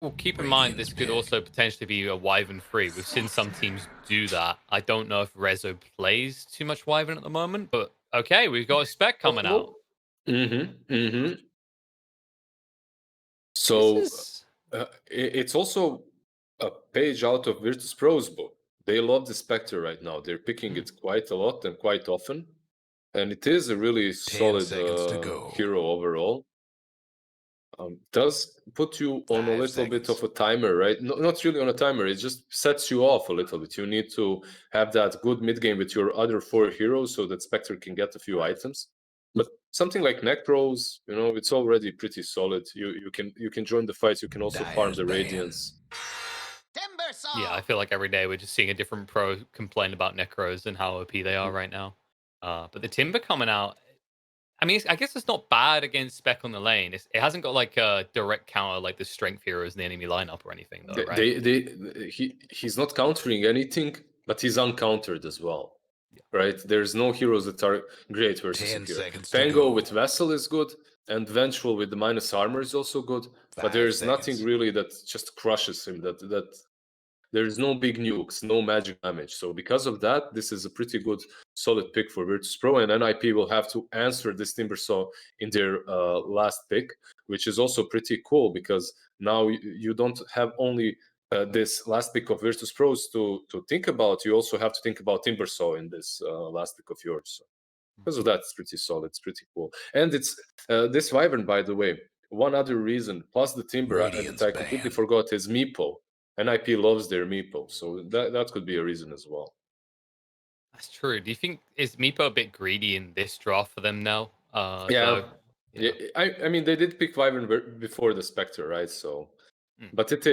Well, keep in mind Radiant's this could pick. also potentially be a Wyvern free. We've seen some teams do that. I don't know if Rezo plays too much Wyvern at the moment, but okay, we've got a spec coming out. Possible. Mm-hmm. This So is it's also a page out of Virtus.pro's book. They love the Spectre right now. They're picking mm, it quite a lot and quite often. And it is a really 10 solid seconds to go. hero overall. Does put you on a 5 little bit of seconds. a timer, right? No, not really on a timer. It just sets you off a little bit. You need to have that good mid game with your other 4 heroes so that Spectre can get a few items. But something like Necros, it's already pretty solid. You can join the fights. You can also farm Dire's the ban. Radiance. Yeah, I feel like every day we're just seeing a different pro complain about Necros and how OP they are Mhm. right now. But the Timber coming out, I mean, I guess it's not bad against Spec on the lane. It hasn't got like a direct counter like the strength heroes in the enemy lineup or anything, though, right? He's not countering anything, but he's uncountered as well. Yeah. Right? There's no heroes that are great versus a 10 hero. seconds to Pango with go. Vessel is good, and Vengeful with the minus armor is also good. But 5 there's nothing seconds. really that just crushes him. That there's no big nukes, no magic damage. So because of that, this is a pretty good, solid pick for Virtus.pro, and NIP will have to answer this Timbersaw in their last pick, which is also pretty cool because now you don't have only this last pick of Virtus.pros to think about. You also have to think about Timbersaw in this last pick of yours. So because of that, it's pretty solid. It's pretty cool, and it's this Wyvern, by the way. One other reason, plus the Timber that Radiant's I completely ban. forgot, is Meepo. NIP loves their Meepo, so that could be a reason as well. That's true. Do you think is Meepo a bit greedy in this draft for them now? Yeah, Though, yeah. yeah. I mean, they did pick Wyvern before the Spectre, right? So, Mm. but it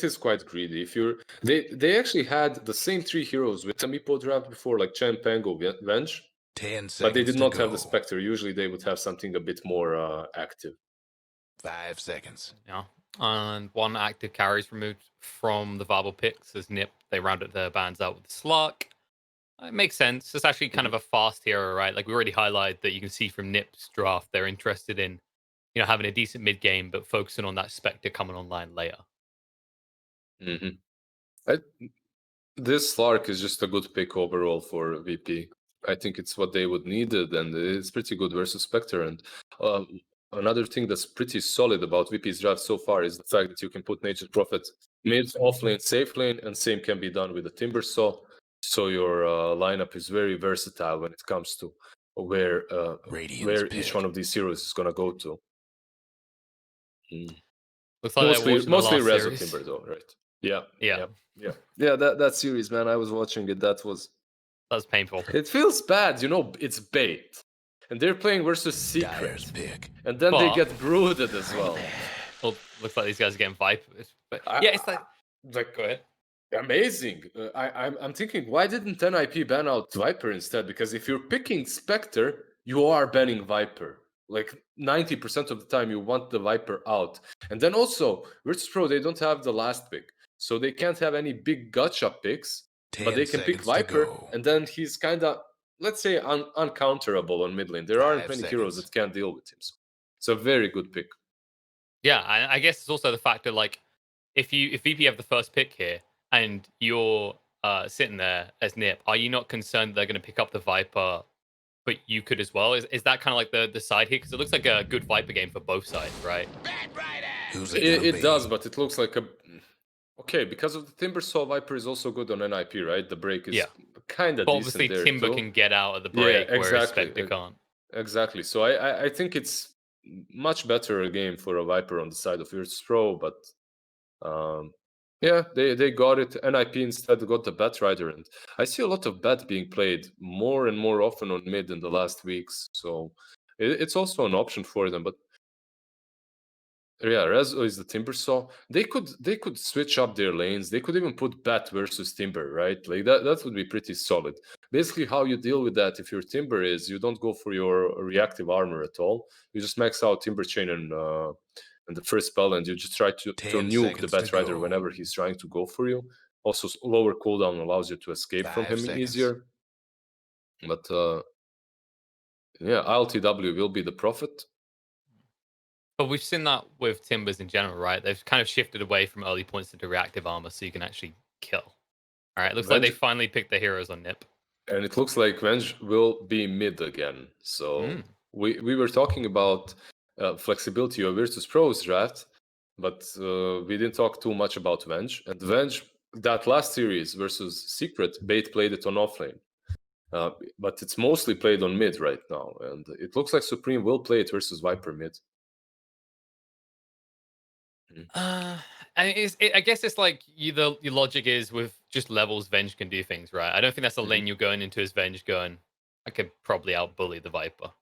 is quite greedy. If you're they actually had the same 3 heroes with the Meepo draft before, like Chen, Pango, Venge, 10 but they seconds did to not have the go. Spectre. Usually, they would have something a bit more active. 5 seconds. Yeah. And one active carry is removed from the viable picks as Nip. They rounded their bands out with Slark. It makes sense. It's actually kind Mhm. of a fast hero, right? Like we already highlighted that you can see from Nip's draft, they're interested in, having a decent mid game, but focusing on that Spectre coming online later. Mhm. I, this Slark is just a good pick overall for VP. I think it's what they would need, and it's pretty good versus Spectre. And uh, another thing that's pretty solid about VP's draft so far is the fact that you can put Nature's Prophet mid, off lane, safe lane, and same can be done with the Timber Saw. So your lineup is very versatile when it comes to Radiant's where each one pick. of these heroes is gonna go to. Mm. Looks like they're Mostly, watching the mostly last Rezo series. Timber though, right? Yeah, Yeah, yeah, yeah. That series, man, I was watching it. That was that's painful. It feels bad, it's bait. And they're playing versus Dyer's Secret. pick. And then they But get brooded as well. well, looks like these guys are getting vipers. But I, yeah, it's like like go ahead. amazing. I'm thinking, why didn't NIP ban out Viper instead? Because if you're picking Spectre, you are banning Viper. Like 90% of the time, you want the Viper out. And then also, Virtus.pro, they don't have the last pick. So they can't have any big gotcha picks, but 10 they can pick seconds to Viper, go. and then he's kind of, let's say, uncounterable on mid lane. There aren't 5 many heroes seconds. that can deal with him. So it's a very good pick. Yeah, and I guess it's also the fact that like if VP have the first pick here and you're sitting there as Nip, are you not concerned they're going to pick up the Viper, but you could as well? Is that kind of like the side here? Because it looks like a good Viper game for both sides, right? Who's it It, gonna it does, be? but it looks like a okay, because of the Timbersaw, Viper is also good on NIP, right? The break Yeah, is kind of but decent obviously there Timber too. can get out of the Yeah, break, whereas exactly, Spectre can't. exactly. So I think it's much better a game for a Viper on the side of Virtus Pro, but um, yeah, they got it. NIP instead got the Bat Rider, and I see a lot of Bat being played more and more often on mid in the last weeks. So it's also an option for them, but yeah, Rezo is the Timber Saw. They could switch up their lanes. They could even put Bat versus Timber, right? Like that would be pretty solid. Basically, how you deal with that if your Timber is you don't go for your reactive armor at all. You just max out Timber Chain and the first spell, and you just try to 10 nuke the seconds to Bat Rider go. whenever he's trying to go for you. Also, lower cooldown allows you to escape from 5 him seconds. easier. But yeah, ILTW will be the Prophet. But we've seen that with Timbers in general, right? They've kind of shifted away from early points into reactive armor so you can actually kill. All right, looks like they Venge, finally picked their heroes on Nip. and it looks like Venge will be mid again. So Mm. we were talking about flexibility of Virtus.pro's draft, but we didn't talk too much about Venge. And Venge, that last series versus Secret, Bait played it on offlane. But it's mostly played on mid right now, and it looks like Supreme will play it versus Viper mid. And I guess it's like your logic is with just levels, Venge can do things, right? I don't think that's a lane you're going into as Venge going, I could probably outbully the Viper.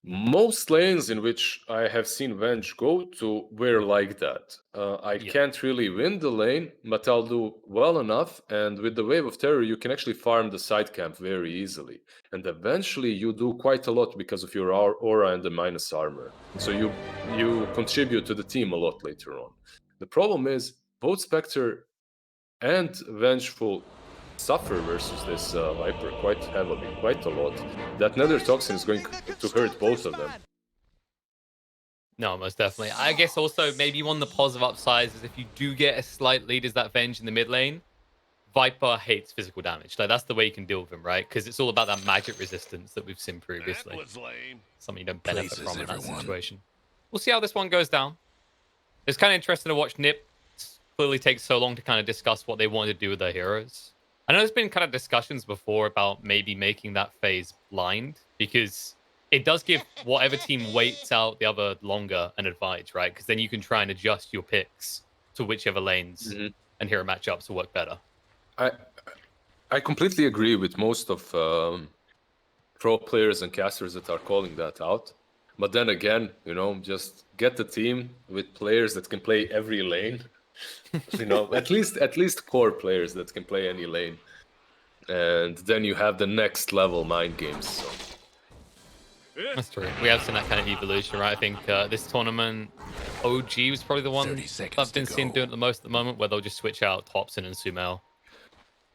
Most lanes in which I have seen Venge go to were like that. I Yeah. can't really win the lane, but I'll do well enough. And with the Wave of Terror, you can actually farm the side camp very easily. And eventually, you do quite a lot because of your aura and the minus armor. So you contribute to the team a lot later on. The problem is both Spectre and Vengeful suffer versus this Viper quite heavily, quite a lot. That Nether Toxin is going to hurt both of them. No, most definitely. I guess also maybe one of the positive upsides is if you do get a slight lead as that Venge in the mid lane, Viper hates physical damage. Like that's the way you can deal with him, right? Because it's all about that magic resistance that we've seen previously. Something you don't benefit from in that situation. We'll see how this one goes down. It's kind of interesting to watch Nip clearly take so long to kind of discuss what they want to do with their heroes. I know there's been kind of discussions before about maybe making that phase blind because it does give whatever team waits out the other longer an advantage, right? Because then you can try and adjust your picks to whichever lanes and hero matchups will work better. I completely agree with most of pro players and casters that are calling that out. But then again, just get the team with players that can play every lane. At least core players that can play any lane. And then you have the next level mind games. So. That's true. We have seen that kind of evolution, right? I think this tournament, OG was probably the one I've been seeing doing it the most at the moment, where they'll just switch out Thompson and Sumail.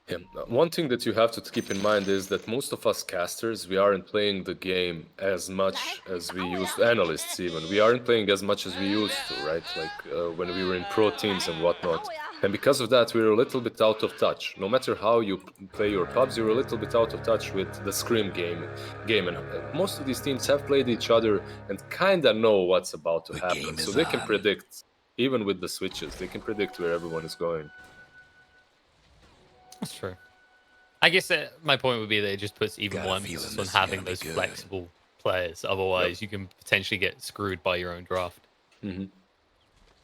Yeah. One thing that you have to keep in mind is that most of us casters, we aren't playing the game as much as we used to, analysts even. We aren't playing as much as we used to, right? Like when we were in pro teams and whatnot. And because of that, we're a little bit out of touch. No matter how you play your pubs, you're a little bit out of touch with the scrim game. And most of these teams have played each other and kind of know what's about to happen. So they can predict, even with the switches, they can predict where everyone is going. That's true. I guess my point would be that it just puts even more emphasis on having those flexible players. Otherwise, you can potentially get screwed by your own draft.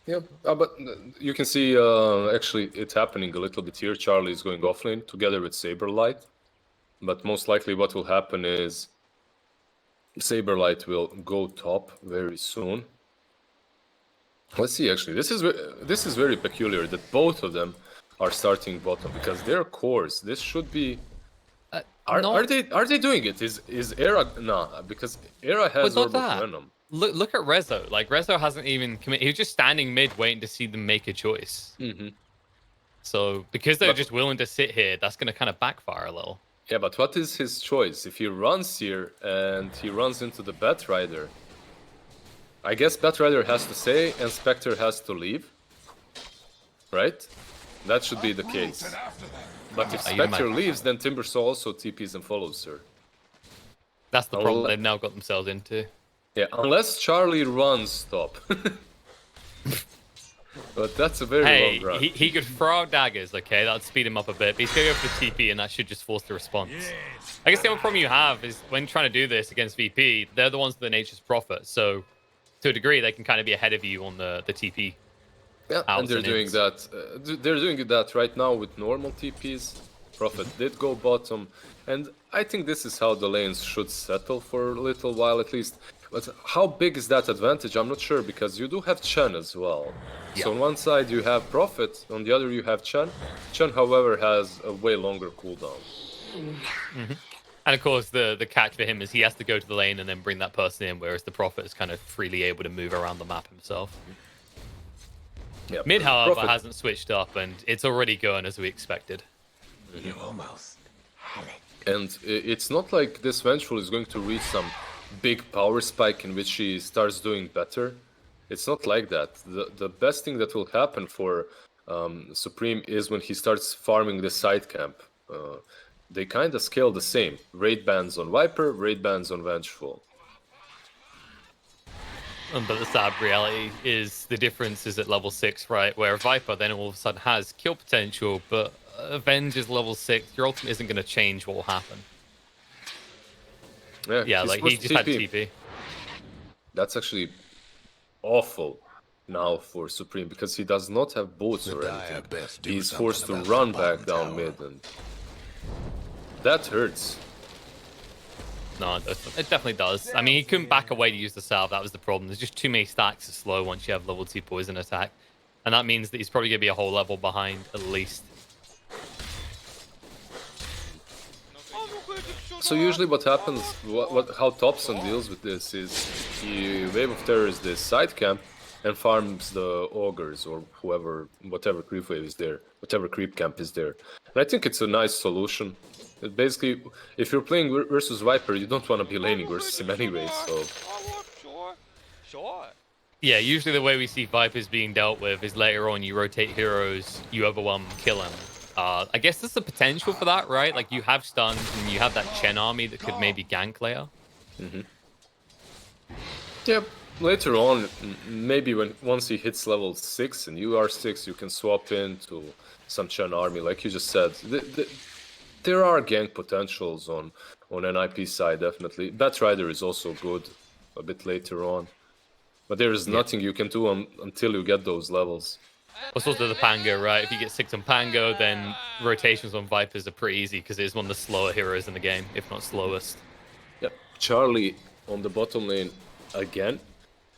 Yeah, but you can see actually it happening a little bit here. Charlie is going offlane together with Saberlight. But most likely what will happen is Saberlight will go top very soon. Let's see, actually. This is very peculiar that both of them are starting bottom because they're cores. This should be. Are they doing it? Is Era because Era has Orb of Venom. Look at Rezo. Like Rezo hasn't even committed. He was just standing mid, waiting to see them make a choice. So because they're just willing to sit here, that's going to kind of backfire a little. Yeah, but what is his choice if he runs here and he runs into the Batrider? I guess Batrider has to stay and Spectre has to leave, right? That should be the case. But if Spectre leaves, then Timbersaw also TPs and follows her. That's the problem they've now got themselves into. Yeah, unless Charlie runs top. But that's a very long run. He could throw out daggers, okay? That would speed him up a bit. But he's going to go for the TP, and that should just force the response. I guess the only problem you have is when trying to do this against VP, they're the ones with the Nature's Prophet. So to a degree, they can kind of be ahead of you on the TP. Yeah, and they're doing that. They're doing that right now with normal TPs. Prophet did go bottom, and I think this is how the lanes should settle for a little while at least. But how big is that advantage? I'm not sure because you do have Chen as well. Yeah. So on one side you have Prophet, on the other you have Chen. Chen, however, has a way longer cooldown. And of course, the catch for him is he has to go to the lane and then bring that person in, whereas the Prophet is kind of freely able to move around the map himself. Yep. Mid, however, hasn't switched up, and it's already going as we expected. You almost had it. And it's not like this Vengeful is going to reach some big power spike in which he starts doing better. It's not like that. The best thing that will happen for Supreme is when he starts farming the side camp. They kind of scale the same. Raid bans on Viper, raid bans on Vengeful. But the sad reality is the difference is at level 6, right? Where Viper then all of a sudden has kill potential, but Avenge is level 6. Your ultimate isn't going to change what will happen. Yeah, like he just had TP. That's actually awful now for Supreme because he does not have boots or anything. He's forced to run back down mid, and that hurts. No, it definitely does. I mean, he couldn't back away to use the salve. That was the problem. There's just too many stacks to slow once you have level 2 poison attack. And that means that he's probably going to be a whole level behind, at least. So usually what happens, how Thompson deals with this is he Wave of Terror is this side camp and farms the augurs or whatever creep wave is there, whatever creep camp is there. And I think it's a nice solution. Basically, if you're playing versus Viper, you don't want to be laning versus him anyway, so... Sure. Yeah, usually the way we see Vipers being dealt with is later on you rotate heroes, you overwhelm, kill him. I guess there's the potential for that, right? Like, you have stuns and you have that Chen army that could maybe gank later. Yeah, later on, maybe once he hits level 6 and you are 6, you can swap into some Chen army, like you just said. There are gank potentials on NIP side, definitely. Batrider is also good a bit later on. But there is nothing you can do until you get those levels. It's also the Pango, right? If you get 6 on Pango, then rotations on Vipers are pretty easy because it is one of the slower heroes in the game, if not slowest. Yeah, Charlie on the bottom lane again.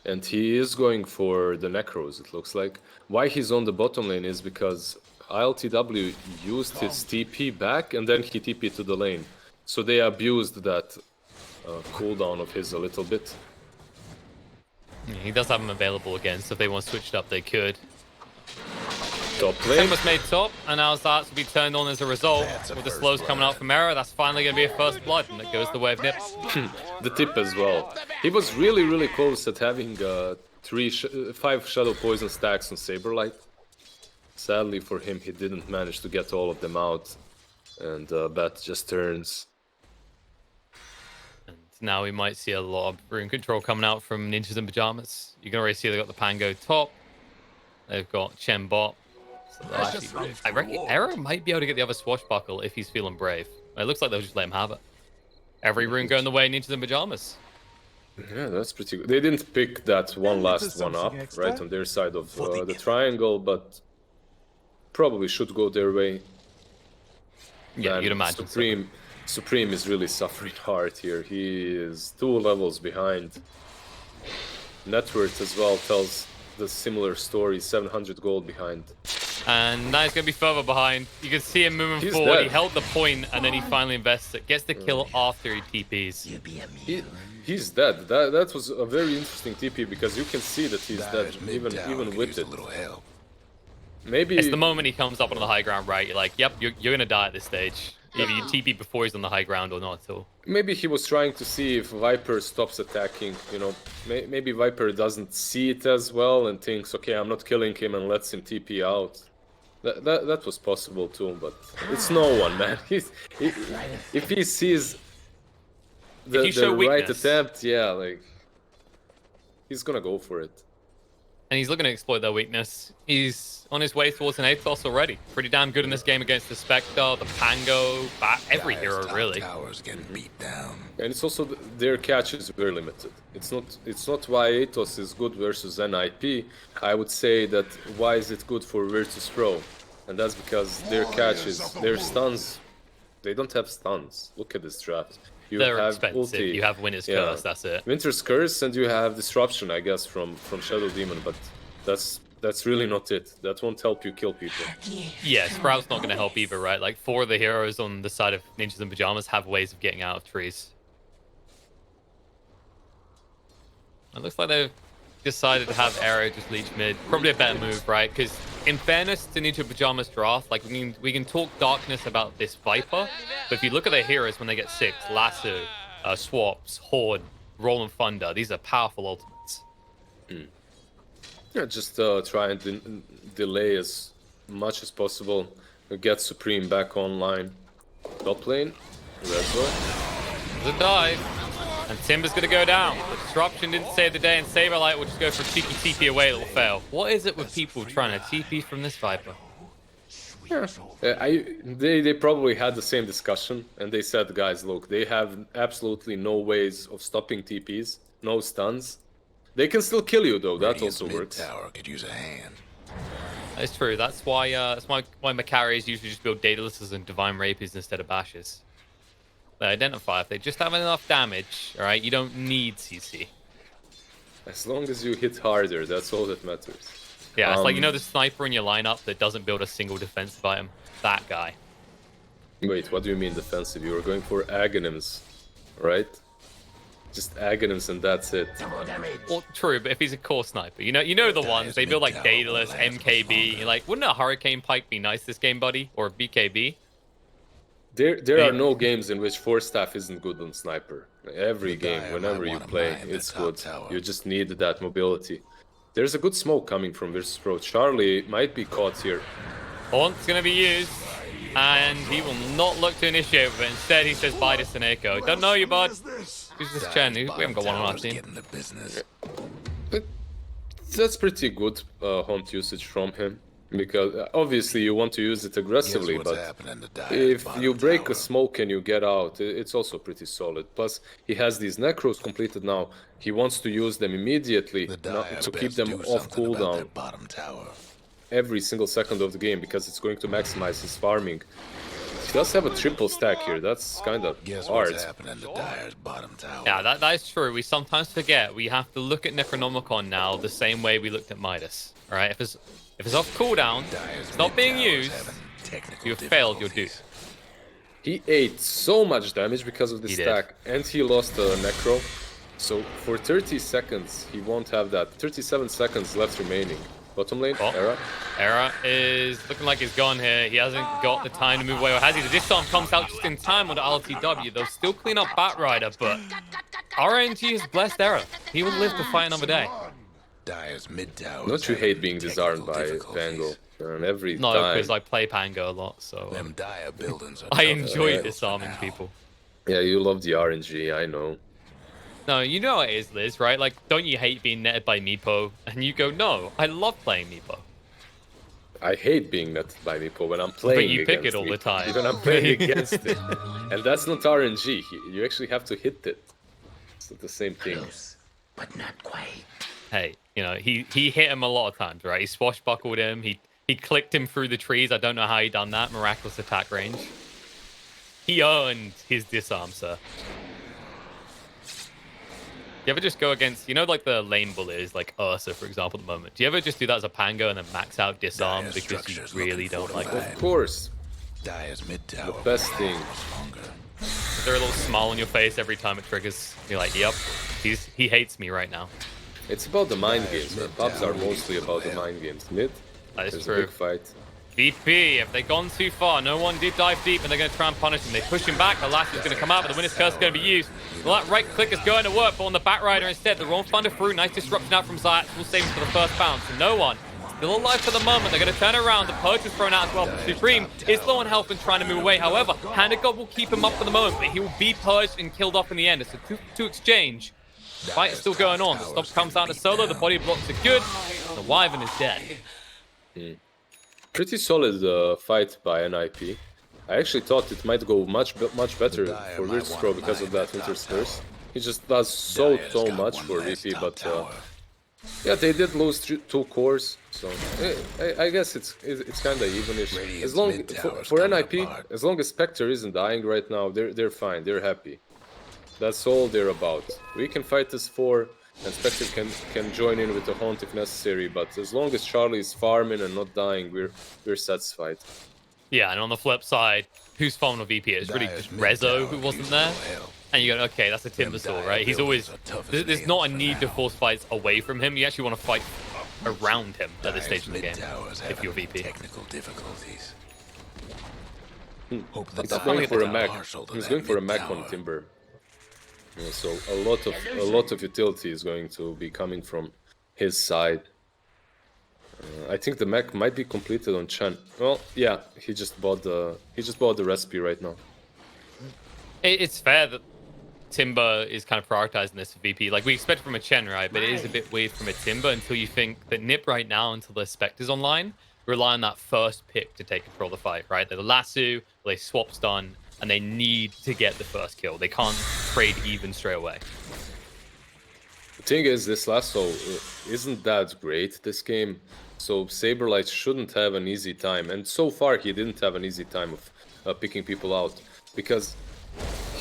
And he is going for the Necros, it looks like. Why he's on the bottom lane is because ILTW used his TP back and then he TP'd to the lane. So they abused that cooldown of his a little bit. Yeah, he does have him available again, so if they want to switch it up, they could. Top lane. Was made top, and now Zart's will be turned on as a result. With the slows coming out from Era, that's finally going to be a first blood, and it goes the way of Nips. The tip as well. He was really close at having 5 Shadow Poison stacks on Saberlight. Sadly for him, he didn't manage to get all of them out, and Bat just turns. And now we might see a lot of rune control coming out from Ninjas in Pyjamas. You can already see they've got the Pango top. They've got Chen bot. So actually, I reckon Era might be able to get the other Swashbuckle if he's feeling brave. It looks like they'll just let him have it. Every rune going the way of Ninjas in Pyjamas. Yeah, that's pretty good. They didn't pick that one last one up, right, on their side of the triangle, but probably should go their way. Yeah, you'd imagine Supreme is really suffering hard here. He is 2 levels behind. Net worth as well tells the similar story, 700 gold behind. And now he's going to be further behind. You can see him moving forward. Dead. He held the point, and then he finally invests it. Gets the kill after he TPs. He's dead. That was a very interesting TP because you can see that he's dead, even with it. Maybe it's the moment he comes up on the high ground, right? You're like, yep, you're going to die at this stage. Either you TP before he's on the high ground or not at all. Maybe he was trying to see if Viper stops attacking, you know. Maybe Viper doesn't see it as well and thinks, okay, I'm not killing him, and lets him TP out. That was possible too, but it's no one, man. If he sees the right attempt, yeah, like, he's gonna go for it. And he's looking to exploit their weakness. He's on his way towards an Athos already. Pretty damn good in this game against the Spectre, the Pango, every hero really. Towers getting beat down. And it's also their catch is very limited. It's not why Athos is good versus NIP. I would say that why is it good for Virtus.pro? And that's because their catch is their stuns. They don't have stuns. Look at this draft. They're expensive. You have Winter's Curse, that's it. Winter's Curse, and you have Disruption, I guess, from Shadow Demon, but that's really not it. That won't help you kill people. Yeah, Sprout's not going to help either, right? Like, 4 of the heroes on the side of Ninjas in Pyjamas have ways of getting out of trees. It looks like they've decided to have Arrow just leech mid. Probably a better move, right? Because in fairness to Ninja Pyjamas draft, like we can talk darkness about this Viper, but if you look at their heroes when they get 6, Lasso, Swaps, Horde, Roll and Thunder, these are powerful ultimates. Yeah, just try and delay as much as possible. Get Supreme back online. Top lane, Rezo. The dive. And Timber's going to go down. The disruption didn't save the day, and Saberlight will just go for a cheeky TP away. It'll fail. What is it with people trying to TP from this Viper? Yeah. They probably had the same discussion, and they said, guys, look, they have absolutely no ways of stopping TPs, no stuns. They can still kill you though. That also works. Tower could use a hand. That's true. That's why Macarius usually just build Daedalus and Divine Rapiers instead of Bashes. They identify if they just have enough damage, all right, you don't need CC. As long as you hit harder, that's all that matters. Yeah, it's like, you know, the sniper in your lineup that doesn't build a single defensive item? That guy. Wait, what do you mean defensive? You were going for Aghanims, right? Just Aghanims and that's it. Well, true, but if he's a core sniper, you know the ones, they build like Daedalus, MKB, you're like, wouldn't a Hurricane Pike be nice this game, buddy? Or a BKB? There are no games in which 4-staff isn't good on sniper. Every game, whenever you play, it's good. You just need that mobility. There's a good smoke coming from Virtus.pro. Charlie might be caught here. Haunt's going to be used, and he will not look to initiate with it. Instead, he says bye to Seneko. Don't know you, bud. Who's this Chen? We haven't got one on our team. That's pretty good Haunt usage from him. Because obviously you want to use it aggressively, but if you break a smoke and you get out, it's also pretty solid. Plus, he has these Necros completed now. He wants to use them immediately to keep them off cooldown every single second of the game, because it's going to maximize his farming. He does have a triple stack here. That's kind of hard. Yeah, that is true. We sometimes forget. We have to look at Necronomicon now the same way we looked at Midas. All right, if it's off cooldown, it's not being used, you've failed your dude. He ate so much damage because of this stack, and he lost a Necro. So for 30 seconds, he won't have that. 37 seconds left remaining. Bottom lane, Era. Era is looking like he's gone here. He hasn't got the time to move away, or has he? The disarm comes out just in time on the LTW. They'll still clean up Batrider, but RNG has blessed Era. He will live to fight another day. Don't you hate being disarmed by Pango? Every time. No, because I play Pango a lot, so I enjoy disarming people. Yeah, you love the RNG, I know. No, you know what it is, Liz, right? Like, don't you hate being netted by Meepo? And you go, no, I love playing Meepo. I hate being netted by Meepo when I'm playing against But you pick it all the time. When I'm playing against it. And that's not RNG. You actually have to hit it. It's not the same thing. Close, but not quite. Hey, you know, he hit him a lot of times, right? He swashbuckled him. He clicked him through the trees. I don't know how he done that. Miraculous attack range. He earned his disarm, sir. You ever just go against, you know, like the lane bullies, like Ursa, for example, at the moment? Do you ever just do that as a Pango and then max out disarm because you really don't like it? Of course. The best thing. Is there a little smile on your face every time it triggers? You're like, yep, he hates me right now. It's about the mind games, man. Pubs are mostly about the mind games. Mid, there's a big fight. VP, if they've gone too far, no one did dive deep, and they're going to try and punish him. They push him back, the last is going to come out, but the Winner's Curse is going to be used. Well, that right click is going to work, but on the Batrider instead, the wrong Thunder through. Nice disruption out from Zayat. We'll save him for the first bounce. So no one. Still alive for the moment. They're going to turn around. The Purge was thrown out as well. Supreme is low on health and trying to move away. However, Hand of God will keep him up for the moment, but he will be purged and killed off in the end. It's a 2-2 exchange. The fight is still going on. The stop comes out to Solo. The body blocks are good. The Wyvern is dead. Pretty solid fight by NIP. I actually thought it might go much better for Virtus.pro because of that Winter's Curse. He just does so much for VP, but yeah, they did lose 2 cores, so I guess it's kind of evenish. As long for NIP, as long as Spectre isn't dying right now, they're fine. They're happy. That's all they're about. We can fight this 4, and Spectre can join in with the Haunt if necessary, but as long as Charlie is farming and not dying, we're satisfied. Yeah, and on the flip side, who's farming on VP? It's really just Rezo who wasn't there. And you go, okay, that's a Timbersaw, right? He's always... There's not a need to force fights away from him. You actually want to fight around him at this stage of the game, if you're VP. He's going for a mech. He's going for a mech on Timber. Yeah, so a lot of utility is going to be coming from his side. I think the mech might be completed on Chen. Well, yeah, he just bought the recipe right now. It's fair that Timber is kind of prioritizing this for VP. Like, we expect from a Chen, right? But it is a bit weird from a Timber until you think that Nip right now, until the Spectre's online, rely on that first pick to take control of the fight, right? They're the lasso, they swap stun, and they need to get the first kill. They can't trade even straight away. The thing is, this lasso isn't that great this game, so Saberlight shouldn't have an easy time. And so far, he didn't have an easy time of picking people out, because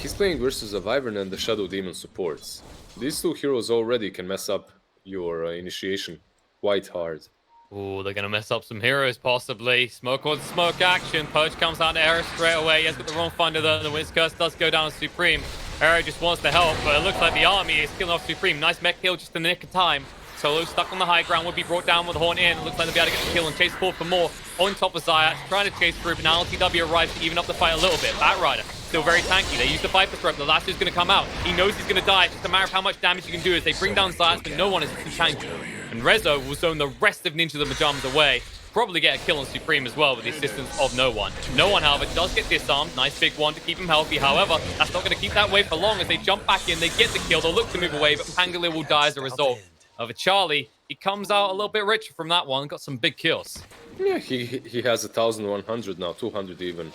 he's playing versus a Wyvern and the Shadow Demon supports. These two heroes already can mess up your initiation quite hard. Ooh, they're going to mess up some heroes, possibly. Smoke on smoke action. Purge comes out to Arrow straight away. He has got the wrong Thunder, though. The Wiz Curse does go down to Supreme. Arrow just wants to help, but it looks like the army is killing off Supreme. Nice mech kill just in the nick of time. Solo stuck on the high ground, would be brought down with the Horn in. It looks like they'll be able to get the kill and chase forward for more. On top of Zayat, trying to chase through, but now LTW arrives to even up the fight a little bit. Batrider, still very tanky. They use the Viper Threat. The last is going to come out. He knows he's going to die. It's just a matter of how much damage you can do as they bring down Zayat, but no one is too tanky. And Rezo will zone the rest of Ninjas of the Pyjamas away. Probably get a kill on Supreme as well with the assistance of No One. No One, however, does get disarmed. Nice big one to keep him healthy. However, that's not going to keep that wave for long as they jump back in. They get the kill. They'll look to move away, but Pangolier will die as a result. Of a Charlie, he comes out a little bit richer from that one. Got some big kills. Yeah, he has 1,100 now, 200 even.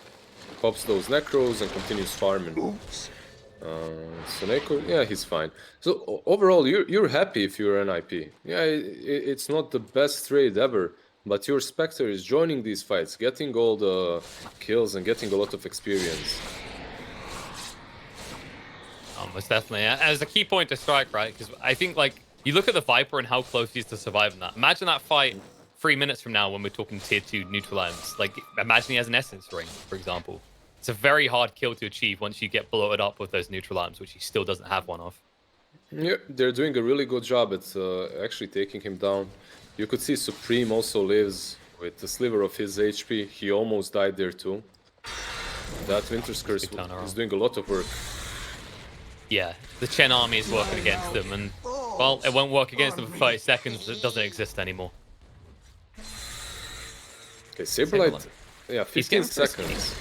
Pops those Necros and continues farming. Oops. Soneko, yeah, he's fine. So overall, you're happy if you're an IP. Yeah, it's not the best trade ever, but your Spectre is joining these fights, getting all the kills and getting a lot of experience. Most definitely. As a key point to strike, right? Because I think, like, you look at the Viper and how close he is to surviving that. Imagine that fight 3 minutes from now when we're talking tier 2 neutral items. Like, imagine he has an Essence Ring, for example. It's a very hard kill to achieve once you get bloated up with those neutral items, which he still doesn't have one of. Yeah, they're doing a really good job at actually taking him down. You could see Supreme also lives with a sliver of his HP. He almost died there too. That Winter's Curse is doing a lot of work. Yeah, the Chen army is working against them, and, well, it won't work against them for 30 seconds. It doesn't exist anymore. Okay, Saberlight, yeah, 15 seconds.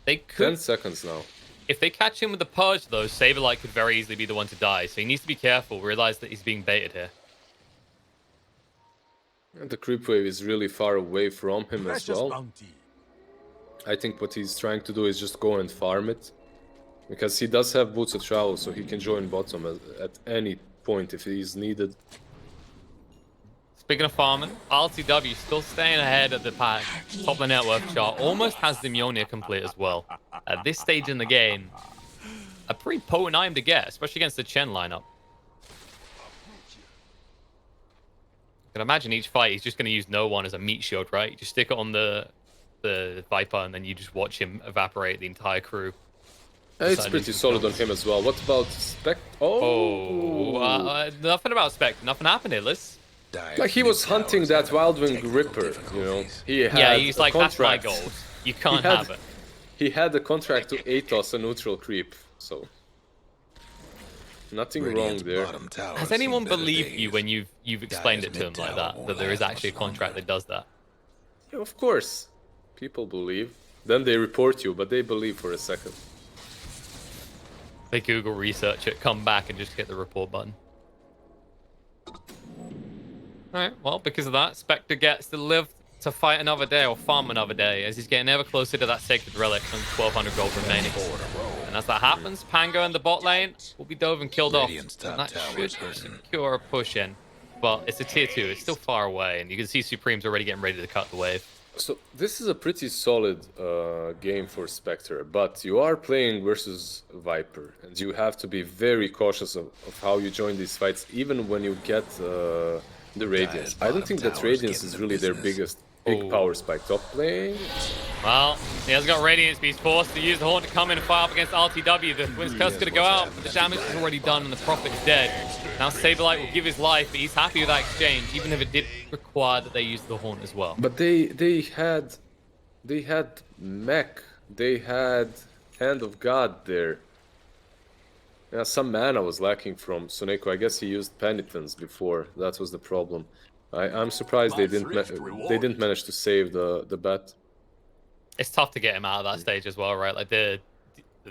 They could 10 seconds now. If they catch him with the Purge, though, Saberlight could very easily be the one to die. So he needs to be careful, realize that he's being baited here. And the creep wave is really far away from him as well. I think what he's trying to do is just go and farm it. Because he does have Boots of Travel, so he can join bottom at any point if he's needed. Speaking of farming, RTW still staying ahead of the pack. Top of the net worth chart. Almost has the Mjolnir complete as well. At this stage in the game, a pretty potent item to get, especially against the Chen lineup. I can imagine each fight he's just going to use No One as a meat shield, right? You just stick it on the Viper and then you just watch him evaporate the entire crew. It's pretty solid on him as well. What about Spec? Nothing about Spec. Nothing happened here, Liz. Like he was hunting that Wildwing Ripper, you know. He's like, that's my gold. You can't have it. He had the contract to Atos a neutral creep, so nothing wrong there. Has anyone believed you when you've explained it to him like that? That there is actually a contract that does that? Yeah, of course. People believe. Then they report you, but they believe for a second. They Google research it, come back and just hit the report button. Alright, well, because of that, Spectre gets to live to fight another day or farm another day as he's getting ever closer to that Sacred Relic and 1,200 gold remaining. And as that happens, Pango in the bot lane will be dove and killed off. And that should secure a push in. But it's a tier 2, it's still far away, and you can see Supreme's already getting ready to cut the wave. So this is a pretty solid game for Spectre, but you are playing versus Viper, and you have to be very cautious of how you join these fights, even when you get the Radiance. I don't think that Radiance is really their big power spike. Top lane. Well, he has got Radiance, but he's forced to use the Horn to come in and fire up against RTW. The Wind's Curse is going to go out, but the damage is already done and the Prophet is dead. Now Saberlight will give his life, but he's happy with that exchange, even if it did require that they use the Horn as well. But they had mech, they had Hand of God there. Yeah, some mana was lacking from Soneko. I guess he used Penitence before. That was the problem. I'm surprised they didn't manage to save the bet. It's tough to get him out of that stage as well, right? Like the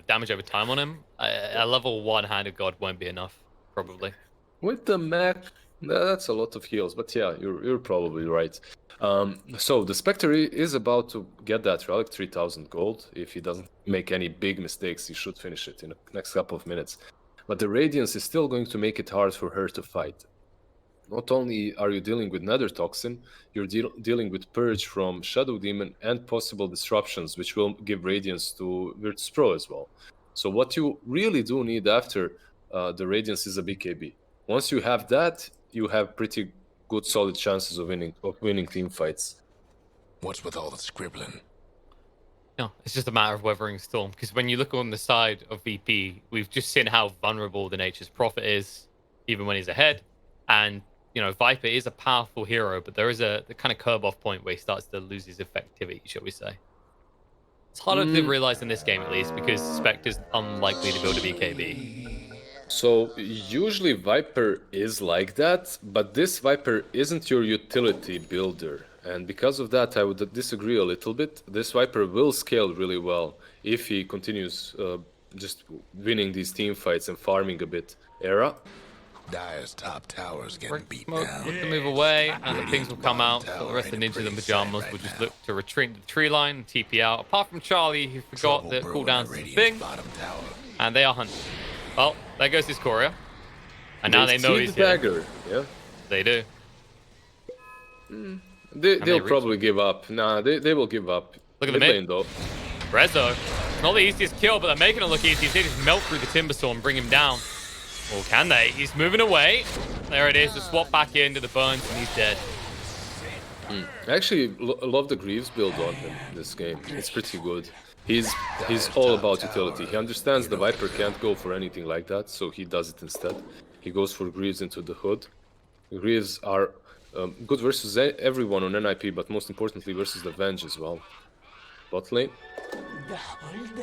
damage over time on him, a level 1 Handed God won't be enough, probably. With the mech, that's a lot of heals, but yeah, you're probably right. So the Spectre is about to get that relic, 3,000 gold. If he doesn't make any big mistakes, he should finish it in the next couple of minutes. But the Radiance is still going to make it hard for her to fight. Not only are you dealing with Nether Toxin, you're dealing with Purge from Shadow Demon and possible disruptions, which will give Radiance to Virtus.pro as well. So what you really do need after the Radiance is a BKB. Once you have that, you have pretty good, solid chances of winning team fights. What's with all the scribbling? No, it's just a matter of weathering storm. Because when you look on the side of VP, we've just seen how vulnerable the Nature's Prophet is, even when he's ahead. And you know, Viper is a powerful hero, but there is the kind of curb-off point where he starts to lose his effectivity, shall we say. It's harder to realize in this game, at least, because Spectre's unlikely to build a BKB. So usually Viper is like that, but this Viper isn't your utility builder. And because of that, I would disagree a little bit. This Viper will scale really well if he continues just winning these team fights and farming a bit. Era. Dire's top tower's getting beat Smoke, down. look to move away, and the things will come out. So the rest of the ninjas and pajamas will just look to retreat to the tree line and TP out. Apart from Charlie, who forgot that cooldown's a thing, and they are hunting. Well, there goes his courier, and now they know he's here. Dagger. Yeah, they do. They'll probably give up. Nah, they will give up. Look at the mid. Though. Rezo, not the easiest kill, but they're making it look easy. They just melt through the Timber Storm and bring him down. Or can they? He's moving away. There it is. The swap back into the burns, and he's dead. I actually love the Greaves build on him this game. It's pretty good. He's all about utility. He understands the Viper can't go for anything like that, so he does it instead. He goes for Greaves into the hood. Greaves are good versus everyone on NIP, but most importantly versus the Venge as well. Bot lane.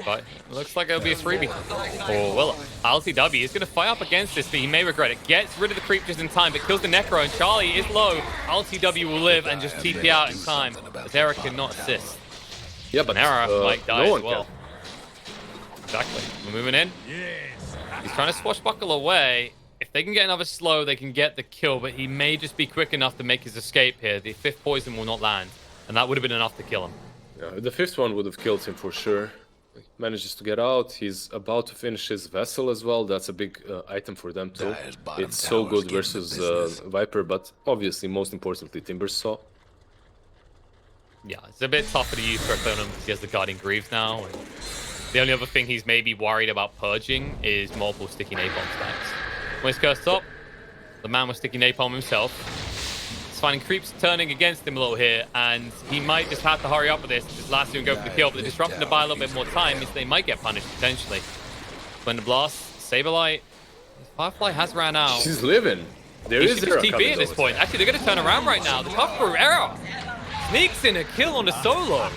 But looks like it'll be a freebie. Or will it? LTW is going to fight up against this, but he may regret it. Gets rid of the creep just in time, but kills the Necro, and Charlie is low. LTW will live and just TP out in time, as Eric cannot assist. Yeah, but Nara might die no as well. Exactly. We're moving in. He's trying to swashbuckle away. If they can get another slow, they can get the kill, but he may just be quick enough to make his escape here. The 5th poison will not land, and that would have been enough to kill him. Yeah, the 5th one would have killed him for sure. He manages to get out. He's about to finish his Vessel as well. That's a big item for them too. It's so good versus Viper, but obviously, most importantly, Timbersaw. Yeah, it's a bit tougher to use for him because he has the Guardian Greaves now. And the only other thing he's maybe worried about purging is multiple sticky napalm stacks. When he's cursed up, the man was sticky napalm himself. He's finding creeps turning against him a little here, and he might just have to hurry up with this. Just last two and go for the kill, but the disrupting to buy a little bit more time means they might get punished potentially. When the blast, Saberlight, Firefly has ran out. She's living. There he is should just TP at this point. Actually, they're going to turn around right now. The tough for Era sneaks in a kill on the solo.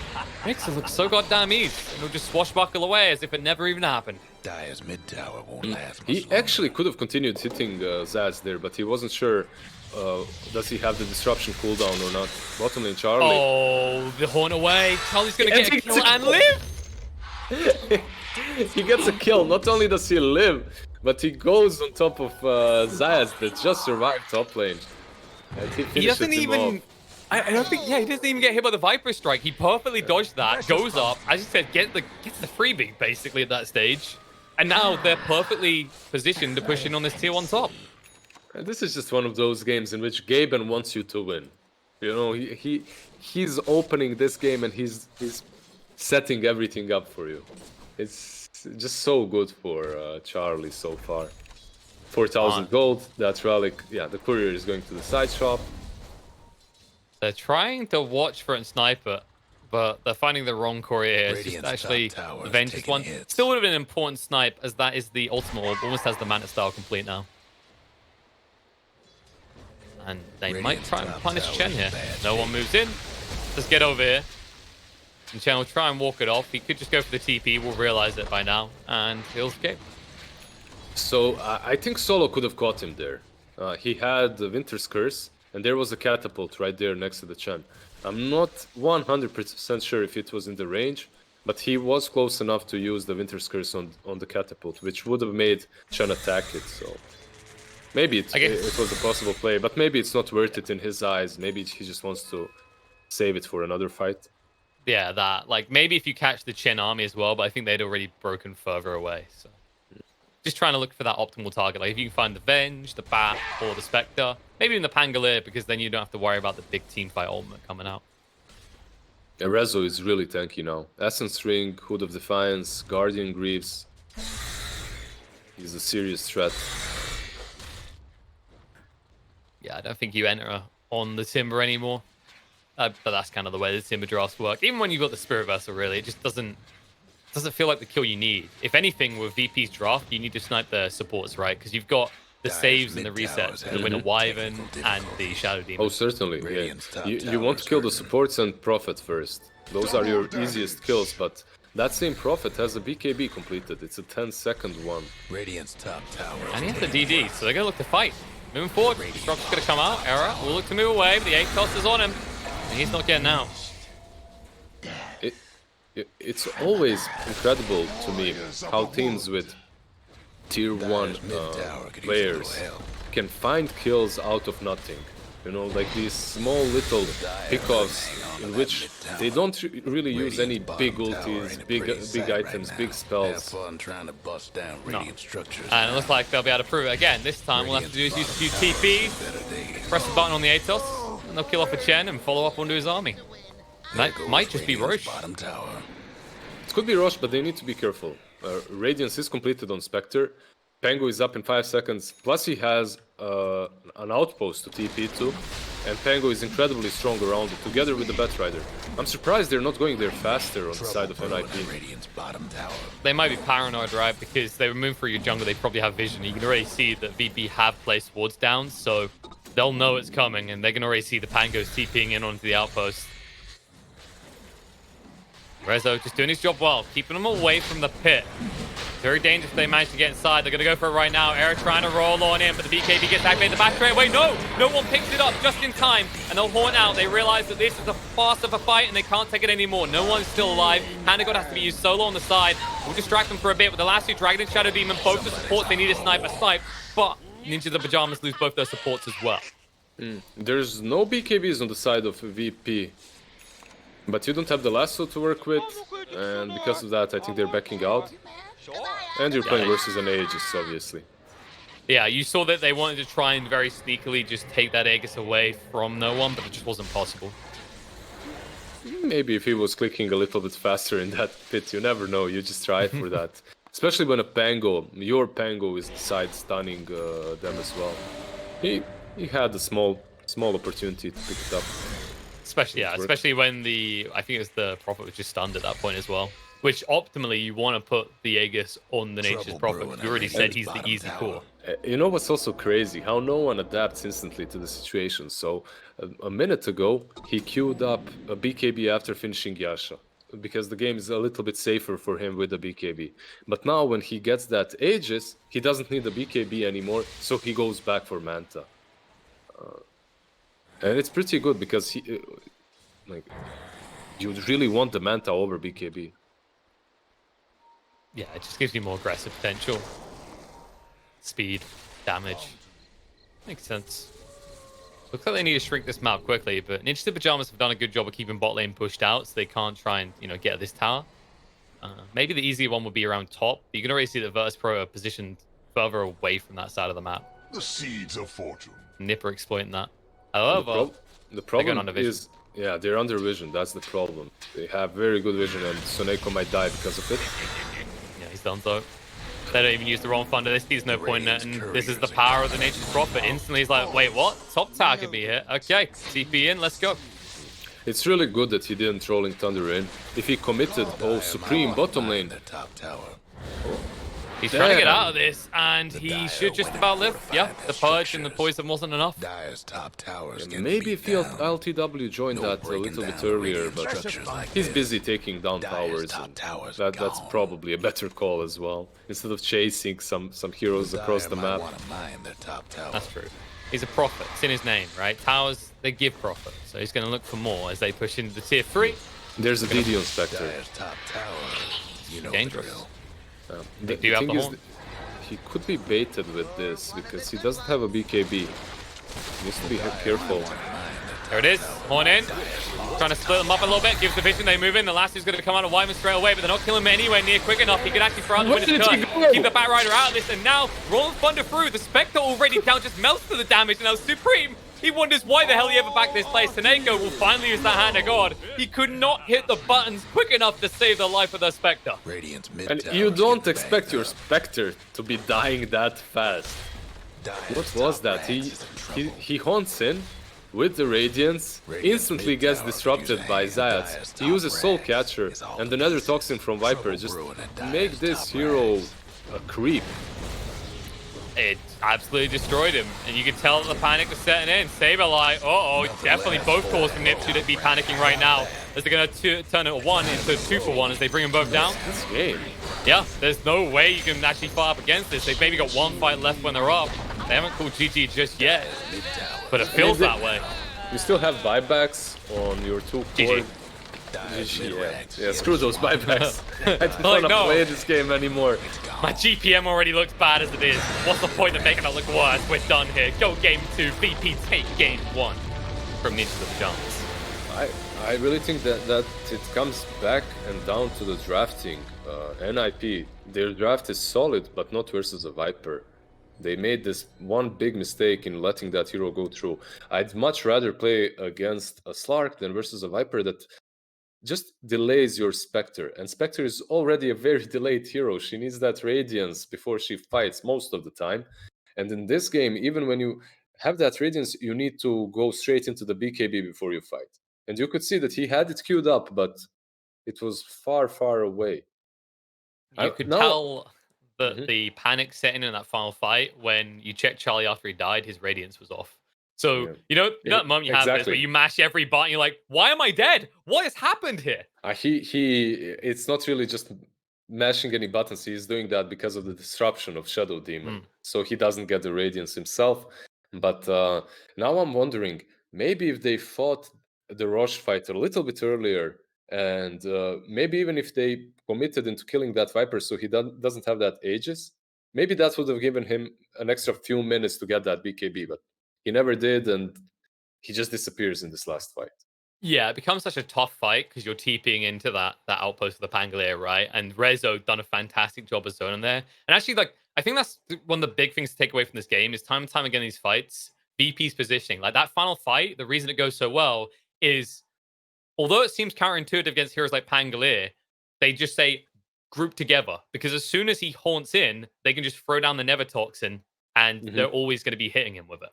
Makes it look so goddamn easy. And he'll just swashbuckle away as if it never even happened. Dire's mid tower won't last. He actually could have continued hitting Zaz there, but he wasn't sure. Does he have the disruption cooldown or not? Bottom lane, Charlie. Oh, the horn away. Charlie's going to get a kill and live. He gets a kill. Not only does he live, but he goes on top of Zaz that just survived top lane. And he doesn't even... I don't think, he doesn't even get hit by the Viper Strike. He perfectly dodged that, goes up, as you said, gets the freebie, basically, at that stage. And now they're perfectly positioned to push in on this tier 1 top. And this is just one of those games in which Gaben wants you to win. You know, he's opening this game and he's setting everything up for you. It's just so good for Charlie so far. 4,000 gold, that relic. Yeah, the courier is going to the side shop. They're trying to watch for a sniper, but they're finding the wrong courier. It's just actually the Vengeance one. Still would have been an important snipe, as that is the ultimate orb. Almost has the mana style complete now. And they might try and punish Chen here. No one moves in. Just get over here. And Chen will try and walk it off. He could just go for the TP. We'll realize it by now. And he'll escape. So I think Solo could have caught him there. He had the Winter's Curse. and there was a catapult right there next to the Chen. I'm not 100% sure if it was in the range, but he was close enough to use the Winter's Curse on the catapult, which would have made Chen attack it. So maybe it was a possible play, but maybe it's not worth it in his eyes. Maybe he just wants to save it for another fight. Yeah, that. Like, maybe if you catch the Chen army as well, but I think they'd already broken further away. So just trying to look for that optimal target. Like, if you can find the Venge, the Bat, or the Spectre, maybe even the Pangolier, because then you don't have to worry about the big team fight ultimate coming out. Rezo is really tanky now. Essence Ring, Hood of Defiance, Guardian Greaves. He's a serious threat. Yeah, I don't think you enter on the Timber anymore. But that's kind of the way the Timber drafts work. Even when you've got the Spirit Vessel, really, it just doesn't feel like the kill you need. If anything, with VP's draft, you need to snipe the supports, right? Because you've got the saves and the resets, the Winter Wyvern and the Shadow Demon. Oh, certainly. Yeah. You want to kill the supports and Prophet first. Those are your easiest kills, but that same Prophet has a BKB completed. It's a 10-second one. Radiant's top tower. And he has the DD, so they're going to look to fight. Moving forward, Destruct's going to come out. Era will look to move away, but the 8-toss is on him. And he's not getting out. It's always incredible to me how teams with tier 1 players can find kills out of nothing. You know, like these small little pickoffs in which they don't really use any big ultis, big items, big spells. No. And it looks like they'll be able to prove it again. This time we'll have to do is use a few TPs, press the button on the Atos, and they'll kill off a Chen and follow up onto his army. That might just be Roche. It could be Roche, but they need to be careful. Radiance is completed on Spectre. Pango is up in 5 seconds. Plus he has an outpost to TP to. And Pango is incredibly strong around it, together with the Batrider. I'm surprised they're not going there faster on the side of NIP. They might be paranoid, right? Because they were moving through your jungle, they probably have vision. You can already see that VP have placed wards down, so they'll know it's coming, and they can already see the Pangos TPing in onto the outpost. Rezo just doing his job well, keeping them away from the pit. Very dangerous if they manage to get inside. They're going to go for it right now. Era trying to roll on in, but the BKB gets activated. The back straight away. No one picks it up just in time. And they'll horn out. They realize that this is a fast of a fight and they can't take it anymore. No one's still alive. Hand of God has to be used solo on the side. We'll distract them for a bit with the last two Dragon and Shadow Demon. Both the supports, they need a snipe. But Ninjas of Pyjamas lose both their supports as well. There's no BKBs on the side of VP. But you don't have the lasso to work with. And because of that, I think they're backing out. And you're playing versus an Aegis, obviously. Yeah, you saw that they wanted to try and very sneakily just take that Aegis away from no one, but it just wasn't possible. Maybe if he was clicking a little bit faster in that pit, you never know. You just try for that. Especially when a Pango, your Pango is side stunning them as well. He had a small opportunity to pick it up. Especially when I think it was the Prophet was just stunned at that point as well. Which optimally you want to put the Aegis on the Nature's Prophet. You already said he's the easy core. You know what's also crazy? How no one adapts instantly to the situation. So a minute ago, he queued up a BKB after finishing Yasha. Because the game is a little bit safer for him with the BKB. But now when he gets that Aegis, he doesn't need the BKB anymore. So he goes back for Manta. And it's pretty good because you really want the Manta over BKB. Yeah, it just gives you more aggressive potential. Speed, damage. Makes sense. Looks like they need to shrink this map quickly, but Ninjas of Pyjamas have done a good job of keeping bot lane pushed out, so they can't try and, get at this tower. Maybe the easier one would be around top. You can already see that Virtus.pro are positioned further away from that side of the map. The seeds of fortune. Nipper exploiting that. However, the problem is, yeah, they're under vision. That's the problem. They have very good vision, and Soneko might die because of it. Yeah, he's done so. They don't even use the wrong thunder. This sees no point in it, and this is the power of the Nature's Prophet. Instantly, he's like, wait, what? Top tower could be here. Okay, TP in, let's go. It's really good that he didn't Rolling Thunder in. If he committed, Supreme bottom lane. He's trying to get out of this, and he should just about live. Yeah, the purge and the poison wasn't enough. Maybe if LTW joined that a little bit earlier, but he's busy taking down towers. That's probably a better call as well. Instead of chasing some heroes across the map. That's true. He's a prophet. It's in his name, right? Towers, they give profit. So he's going to look for more as they push into the tier 3. There's a DD on Spectre. Dire's top tower. You know Dangerous. the drill. They do have the horn. He could be baited with this because he doesn't have a BKB. He needs to be careful. There it is. Horn in. Trying to split them up a little bit. Gives the vision. They move in. The last is going to come out of Wyman straight away, but they're not killing him anywhere near quick enough. He could actually throw out the winner's cut. Keep the Batrider out of this. And now, rolling Thunder through. The Spectre already down just melts to the damage. And now Supreme, he wonders why the hell he ever backed this place. Taneko will finally use that Hand of God. He could not hit the buttons quick enough to save the life of the Spectre. Radiant's mid And tower you is don't getting expect banged your up. Spectre to be dying that fast. Dire's What was top that? ranks is in trouble. He haunts in with the Radiance, instantly gets disrupted by Zayat. He uses Soul Catcher and another Toxin from Viper. Just make this hero a creep. It absolutely destroyed him, and you could tell that the panic was setting in. Saberlight, definitely both calls from Nip to be panicking right now, as they're going to turn it 1 into 2 for 1 as they bring them both down. This game. Yeah, there's no way you can actually fight up against this. They've maybe got one fight left when they're up. They haven't called GG just yet, but it feels that way. You still have buybacks on your 2 core. GG. Yeah, screw those buybacks. I don't want to play this game anymore. My GPM already looks bad as it is. What's the point of making it look worse? We're done here. Go game 2. VP take game 1 from Ninjas of Pyjamas. I really think that it comes back and down to the drafting. NIP, their draft is solid, but not versus a Viper. They made this one big mistake in letting that hero go through. I'd much rather play against a Slark than versus a Viper that just delays your Spectre. And Spectre is already a very delayed hero. She needs that Radiance before she fights most of the time. And in this game, even when you have that Radiance, you need to go straight into the BKB before you fight. And you could see that he had it queued up, but it was far, far away. You could tell that the panic setting in that final fight when you checked Charlie after he died, his Radiance was off. So, you know that moment you have this where you mash every button, and you're like, why am I dead? What has happened here? It's not really just mashing any buttons. He's doing that because of the disruption of Shadow Demon. So he doesn't get the Radiance himself. But now I'm wondering, maybe if they fought the Roche fight a little bit earlier, and maybe even if they committed into killing that Viper so he doesn't have that Aegis, maybe that would have given him an extra few minutes to get that BKB, but he never did, and he just disappears in this last fight. Yeah, it becomes such a tough fight because you're TPing into that outpost of the Pangolier, right? And Rezo done a fantastic job of zoning there. And actually, like, I think that's one of the big things to take away from this game is time and time again, these fights, VP's positioning. Like that final fight, the reason it goes so well is, although it seems counterintuitive against heroes like Pangolier, they just say group together. Because as soon as he haunts in, they can just throw down the Never Toxin and they're always going to be hitting him with it.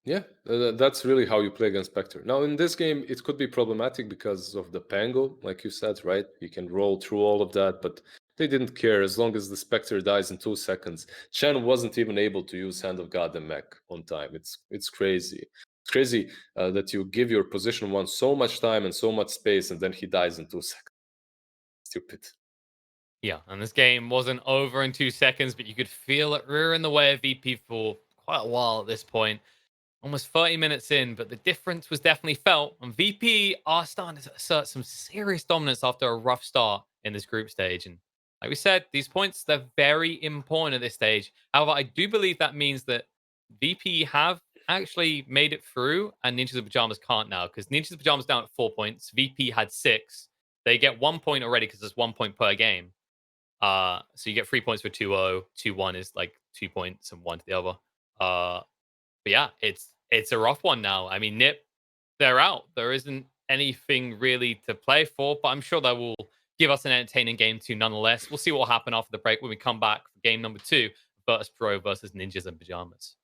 Yeah, that's really how you play against Spectre. Now, in this game, it could be problematic because of the Pango, like you said, right? You can roll through all of that, but they didn't care as long as the Spectre dies in 2 seconds. Chen wasn't even able to use Hand of God and Mech on time. It's crazy. It's crazy that you give your position one so much time and so much space, and then he dies in 2 seconds. Stupid. Yeah, and this game wasn't over in 2 seconds, but you could feel it rearing the way of VP for quite a while at this point. Almost 30 minutes in, but the difference was definitely felt. And VP are starting to assert some serious dominance after a rough start in this group stage. And like we said, these points, they're very important at this stage. However, I do believe that means that VP have actually made it through and Ninjas of Pyjamas can't now, because Ninjas of Pyjamas down at 4 points. VP had 6. They get 1 point already because there's 1 point per game. So you get 3 points for 2-0. 2-1 is like 2 points and 1 to the other. But yeah, it's a rough one now. I mean, Nip, they're out. There isn't anything really to play for, but I'm sure that will give us an entertaining game too nonetheless. We'll see what will happen after the break when we come back for game number 2, Virtus.pro versus Ninjas and Pyjamas.